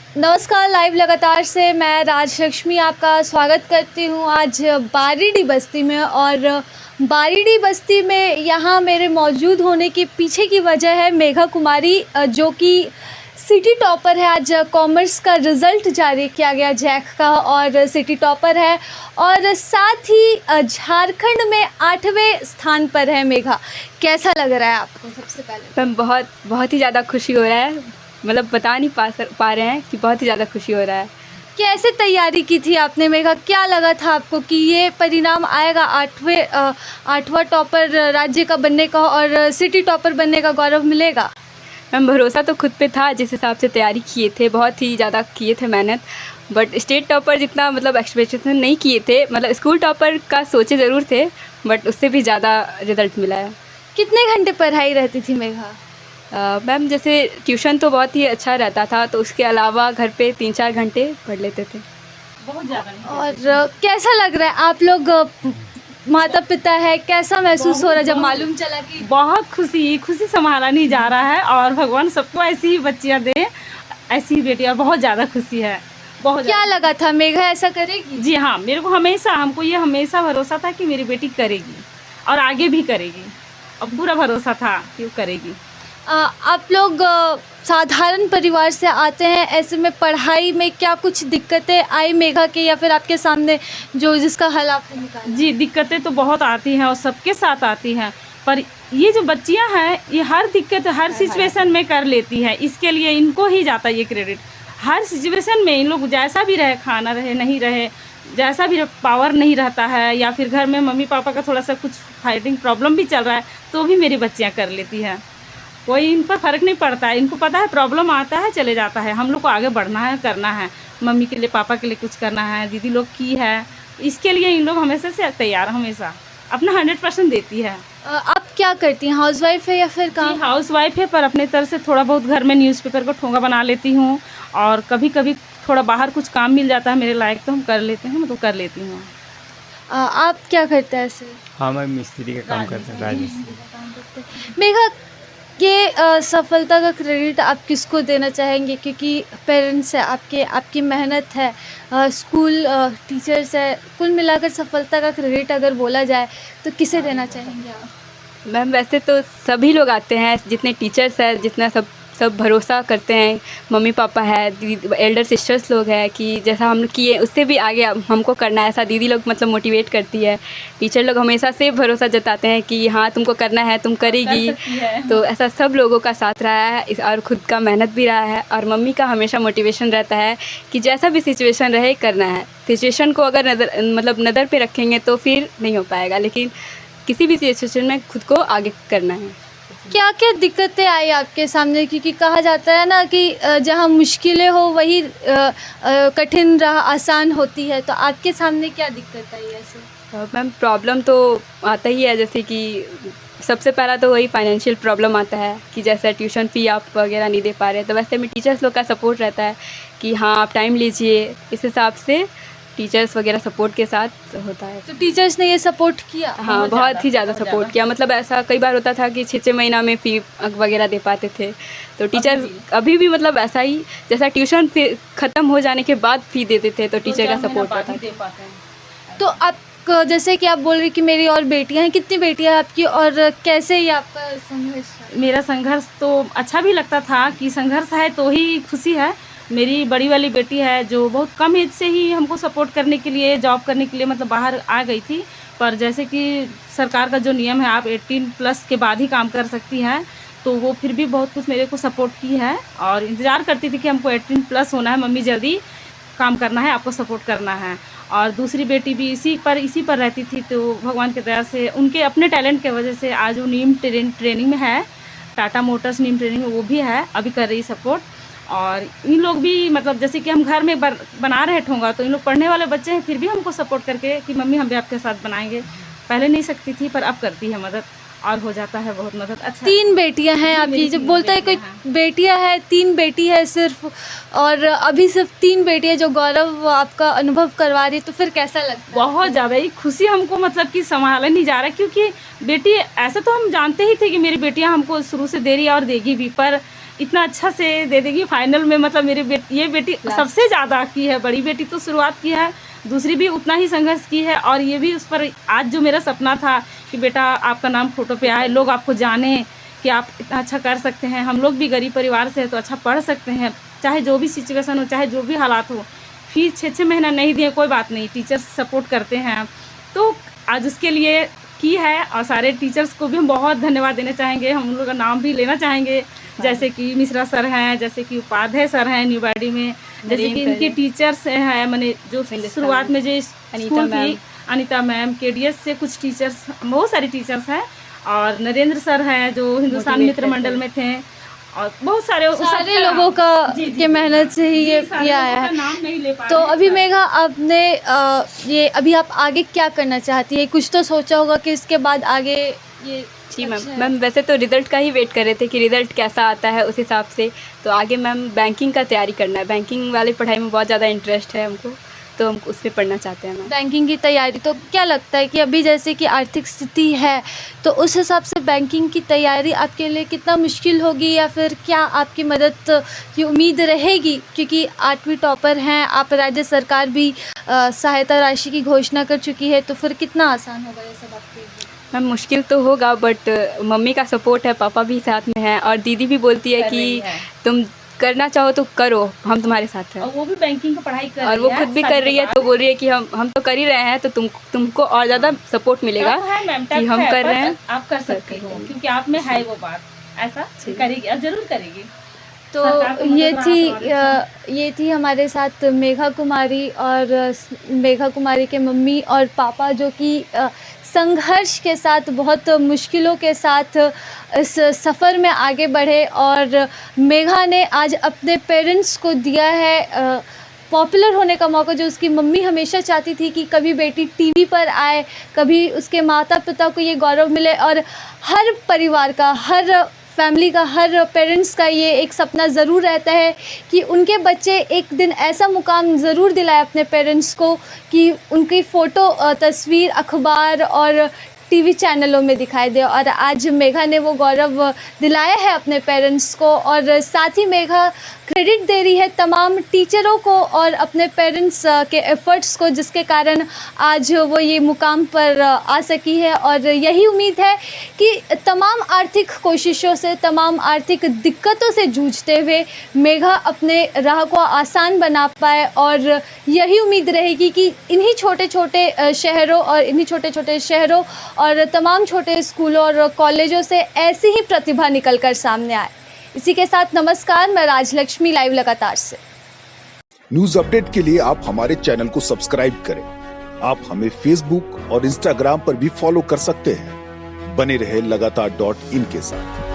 नमस्कार, लाइव लगातार से मैं राजलक्ष्मी आपका स्वागत करती हूँ आज बारीडी बस्ती में। और बारीडी बस्ती में यहाँ मेरे मौजूद होने के पीछे की वजह है मेघा कुमारी, जो कि सिटी टॉपर है। आज कॉमर्स का रिज़ल्ट जारी किया गया जैक का, और सिटी टॉपर है, और साथ ही झारखंड में 8वें स्थान पर है मेघा। कैसा लग रहा है आपको? सबसे पहले मैम बहुत ही ज़्यादा खुशी हो रहा है, मतलब बता नहीं पा रहे हैं कि बहुत ही ज़्यादा खुशी हो रहा है। कैसे तैयारी की थी आपने मेघा? क्या लगा था आपको कि ये परिणाम आएगा, 8वां टॉपर राज्य का बनने का और सिटी टॉपर बनने का गौरव मिलेगा? मैम भरोसा तो खुद पे था, जिस हिसाब से तैयारी किए थे बहुत ही ज़्यादा किए थे मेहनत, बट स्टेट टॉपर जितना मतलब एक्सपेक्टेशन नहीं किए थे। मतलब स्कूल टॉपर का सोचे ज़रूर थे, बट उससे भी ज़्यादा रिज़ल्ट मिला है। कितने घंटे पढ़ाई रहती थी मेघा? मैम जैसे ट्यूशन तो बहुत ही अच्छा रहता था, तो उसके अलावा घर पे 3-4 घंटे पढ़ लेते थे। बहुत ज़्यादा। और कैसा लग रहा है? आप लोग माता पिता है, कैसा महसूस हो रहा है जब मालूम चला कि? बहुत खुशी संभाला नहीं जा रहा है, और भगवान सबको ऐसी ही बच्चियाँ दे, ऐसी ही बेटियाँ। बहुत ज़्यादा खुशी है, बहुत क्या लगा था मेघा ऐसा करेगी? जी हाँ, हमको ये हमेशा भरोसा था कि मेरी बेटी करेगी और आगे भी करेगी, और पूरा भरोसा था कि वो करेगी। आप लोग साधारण परिवार से आते हैं, ऐसे में पढ़ाई में क्या कुछ दिक्कतें आई मेघा के, या फिर आपके सामने जिसका हल आपने निकाला? जी, दिक्कतें तो बहुत आती हैं और सबके साथ आती हैं, पर ये जो बच्चियां हैं ये हर दिक्कत हर सिचुएशन में कर लेती हैं। इसके लिए इनको ही जाता ये क्रेडिट। हर सिचुएशन में इन लोग जैसा भी रहे, खाना रहे नहीं रहे, जैसा भी पावर नहीं रहता है, या फिर घर में मम्मी पापा का थोड़ा सा कुछ फाइटिंग प्रॉब्लम भी चल रहा है, तो भी मेरी बच्चियाँ कर लेती हैं। कोई इन पर फ़र्क नहीं पड़ता है। इनको पता है प्रॉब्लम आता है चले जाता है, हम लोग को आगे बढ़ना है, करना है, मम्मी के लिए पापा के लिए कुछ करना है, दीदी लोग की है, इसके लिए इन लोग हमेशा से तैयार, हमेशा अपना 100% देती है। आप क्या करती हैं? हाउसवाइफ है या फिर काम? हाउस वाइफ है, पर अपने तरफ से थोड़ा बहुत घर में न्यूज़पेपर को ठोंगा बना लेती हूँ, और कभी कभी थोड़ा बाहर कुछ काम मिल जाता है मेरे लायक तो हम कर लेते हैं, मैं तो कर लेती हूँ। आप क्या करते हैं ऐसे? हाँ, मैं मिस्त्री का काम करता हूँ, राजमिस्त्री। मेघा, ये सफलता का क्रेडिट आप किसको देना चाहेंगे? क्योंकि पेरेंट्स है आपके, आपकी मेहनत है, स्कूल टीचर्स है, कुल मिलाकर सफलता का क्रेडिट अगर बोला जाए तो किसे देना चाहेंगे आप? मैम वैसे तो सभी लोग आते हैं, जितने टीचर्स हैं, जितना सब भरोसा करते हैं, मम्मी पापा है, दीदी एल्डर सिस्टर्स लोग हैं कि जैसा हम लोग किए उससे भी आगे हमको करना है, ऐसा दीदी लोग मतलब मोटिवेट करती है। टीचर लोग हमेशा से भरोसा जताते हैं कि हाँ तुमको करना है, तुम करेगी। तो ऐसा सब लोगों का साथ रहा है, और ख़ुद का मेहनत भी रहा है, और मम्मी का हमेशा मोटिवेशन रहता है कि जैसा भी सिचुएशन रहे करना है। सिचुएशन को अगर नज़र पे रखेंगे तो फिर नहीं हो पाएगा, लेकिन किसी भी सिचुएशन में खुद को आगे करना है। क्या क्या दिक्कतें आई आपके सामने? क्योंकि कहा जाता है ना कि जहाँ मुश्किलें हो वही कठिन राह आसान होती है, तो आपके सामने क्या दिक्कत आई ऐसे? मैम प्रॉब्लम तो आता ही है, जैसे कि सबसे पहला तो वही फाइनेंशियल प्रॉब्लम आता है कि जैसे ट्यूशन फ़ी आप वगैरह नहीं दे पा रहे, तो वैसे में टीचर्स लोग का सपोर्ट रहता है कि हाँ आप टाइम लीजिए, इस हिसाब से टीचर्स वगैरह सपोर्ट के साथ होता है। तो टीचर्स ने ये सपोर्ट किया? हाँ बहुत ही ज़्यादा सपोर्ट किया। मतलब ऐसा कई बार होता था कि 6-6 महीना में फ़ी वगैरह दे पाते थे, तो टीचर अभी भी मतलब ऐसा ही, जैसा ट्यूशन ख़त्म हो जाने के बाद फ़ी देते थे, तो टीचर का सपोर्ट रहता था। तो आप जैसे कि आप बोल रहे कि मेरी और बेटियां हैं, कितनी बेटियां हैं आपकी, और कैसे ही आपका संघर्ष? मेरा संघर्ष तो अच्छा भी लगता था कि संघर्ष है तो ही खुशी है। मेरी बड़ी वाली बेटी है जो बहुत कम एज से ही हमको सपोर्ट करने के लिए, जॉब करने के लिए मतलब बाहर आ गई थी, पर जैसे कि सरकार का जो नियम है आप 18+ के बाद ही काम कर सकती हैं, तो वो फिर भी बहुत कुछ मेरे को सपोर्ट की है, और इंतज़ार करती थी कि हमको 18+ होना है, मम्मी जल्दी काम करना है, आपको सपोर्ट करना है। और दूसरी बेटी भी इसी पर रहती थी, तो भगवान की दया से उनके अपने टैलेंट की वजह से आज वो नीम ट्रेनिंग में है, टाटा मोटर्स नीम ट्रेनिंग में वो भी है, अभी कर रही सपोर्ट। और इन लोग भी मतलब जैसे कि हम घर में बना रहे ठोंगा, तो इन लोग पढ़ने वाले बच्चे हैं, फिर भी हमको सपोर्ट करके कि मम्मी हम भी आपके साथ बनाएंगे। पहले नहीं सकती थी, पर अब करती है मदद, और हो जाता है बहुत मदद। अच्छा, 3 बेटियां हैं आपकी? जब बोलता है कोई बेटियां है, 3 बेटी है सिर्फ, और अभी सिर्फ 3 बेटियां जो गौरव आपका अनुभव करवा रही है, तो फिर कैसा लगता है? बहुत ज़्यादा ही खुशी हमको मतलब कि संभाला नहीं जा रहा, क्योंकि बेटी ऐसे तो हम जानते ही थे कि मेरी बेटियां हमको शुरू से दे रही है और देगी भी, पर इतना अच्छा से दे देगी फाइनल में। मतलब मेरी ये बेटी सबसे ज़्यादा की है, बड़ी बेटी तो शुरुआत की है, दूसरी भी उतना ही संघर्ष की है। और ये भी उस पर आज जो मेरा सपना था कि बेटा आपका नाम फोटो पे आए, लोग आपको जाने कि आप इतना अच्छा कर सकते हैं। हम लोग भी गरीब परिवार से हैं तो अच्छा पढ़ सकते हैं, चाहे जो भी सिचुएशन हो, चाहे जो भी हालात हो। फीस 6-6 महीना नहीं दिए कोई बात नहीं, टीचर्स सपोर्ट करते हैं। तो आज उसके लिए की है और सारे टीचर्स को भी हम बहुत धन्यवाद देना चाहेंगे। हम लोग का नाम भी लेना चाहेंगे, जैसे कि मिश्रा सर हैं, जैसे कि उपाध्याय सर हैं न्यू बाड़ी में, जैसे कि इनके टीचर्स हैं, मैंने जो शुरुआत में जो स्कूल थी, अनीता मैम, KDS से कुछ टीचर्स, बहुत सारे टीचर्स हैं, और नरेंद्र सर हैं जो हिंदुस्तान मित्र मंडल में थे, और बहुत सारे लोगों का के मेहनत से ही ये आया है। नाम नहीं ले पा तो अभी मेघा, आपने ये अभी आप आगे क्या करना चाहती है? कुछ तो सोचा होगा कि इसके बाद आगे ये। जी मैम वैसे तो रिज़ल्ट का ही वेट कर रहे थे कि रिज़ल्ट कैसा आता है, उस हिसाब से। तो आगे मैम बैंकिंग का तैयारी करना है, बैंकिंग वाली पढ़ाई में बहुत ज़्यादा इंटरेस्ट है हमको, तो हम उस पर पढ़ना चाहते हैं मैम। बैंकिंग की तैयारी, तो क्या लगता है कि अभी जैसे कि आर्थिक स्थिति है तो उस हिसाब से बैंकिंग की तैयारी आपके लिए कितना मुश्किल होगी, या फिर क्या आपकी मदद की उम्मीद रहेगी? क्योंकि 8वीं टॉपर हैं आप, राज्य सरकार भी सहायता राशि की घोषणा कर चुकी है, तो फिर कितना आसान होगा ये सब आपके लिए? मैम मुश्किल तो होगा, बट मम्मी का सपोर्ट है, पापा भी साथ में हैं, और दीदी भी बोलती है कि तुम करना चाहो तो करो, हम तुम्हारे साथ हैं। और वो भी बैंकिंग की पढ़ाई कर रही है, और वो खुद भी कर रही है, तो बोल रही है कि हम तो कर ही रहे हैं, तो तुमको और ज़्यादा सपोर्ट मिलेगा कि हम कर रहे हैं, आप कर सकते हो, क्योंकि आप में है वो बात, ऐसा करेगी और जरूर करेगी। तो ये थी हमारे साथ मेघा कुमारी, और मेघा कुमारी के मम्मी और पापा, जो कि संघर्ष के साथ, बहुत मुश्किलों के साथ इस सफ़र में आगे बढ़े। और मेघा ने आज अपने पेरेंट्स को दिया है पॉपुलर होने का मौका, जो उसकी मम्मी हमेशा चाहती थी कि कभी बेटी टीवी पर आए, कभी उसके माता पिता को ये गौरव मिले। और हर परिवार का, हर फैमिली का, हर पेरेंट्स का ये एक सपना ज़रूर रहता है कि उनके बच्चे एक दिन ऐसा मुकाम ज़रूर दिलाए अपने पेरेंट्स को कि उनकी फ़ोटो, तस्वीर अखबार और टीवी चैनलों में दिखाई दे। और आज मेघा ने वो गौरव दिलाया है अपने पेरेंट्स को, और साथ ही मेघा क्रेडिट दे रही है तमाम टीचरों को और अपने पेरेंट्स के एफ़र्ट्स को, जिसके कारण आज वो ये मुकाम पर आ सकी है। और यही उम्मीद है कि तमाम आर्थिक कोशिशों से, तमाम आर्थिक दिक्कतों से जूझते हुए मेघा अपने राह को आसान बना पाए। और यही उम्मीद रहेगी कि इन्हीं छोटे छोटे शहरों और तमाम छोटे स्कूलों और कॉलेजों से ऐसी ही प्रतिभा निकल कर सामने आए। इसी के साथ नमस्कार, मैं राजलक्ष्मी, लाइव लगातार से। न्यूज अपडेट के लिए आप हमारे चैनल को सब्सक्राइब करें। आप हमें फेसबुक और इंस्टाग्राम पर भी फॉलो कर सकते हैं। बने रहे लगातार.in के साथ।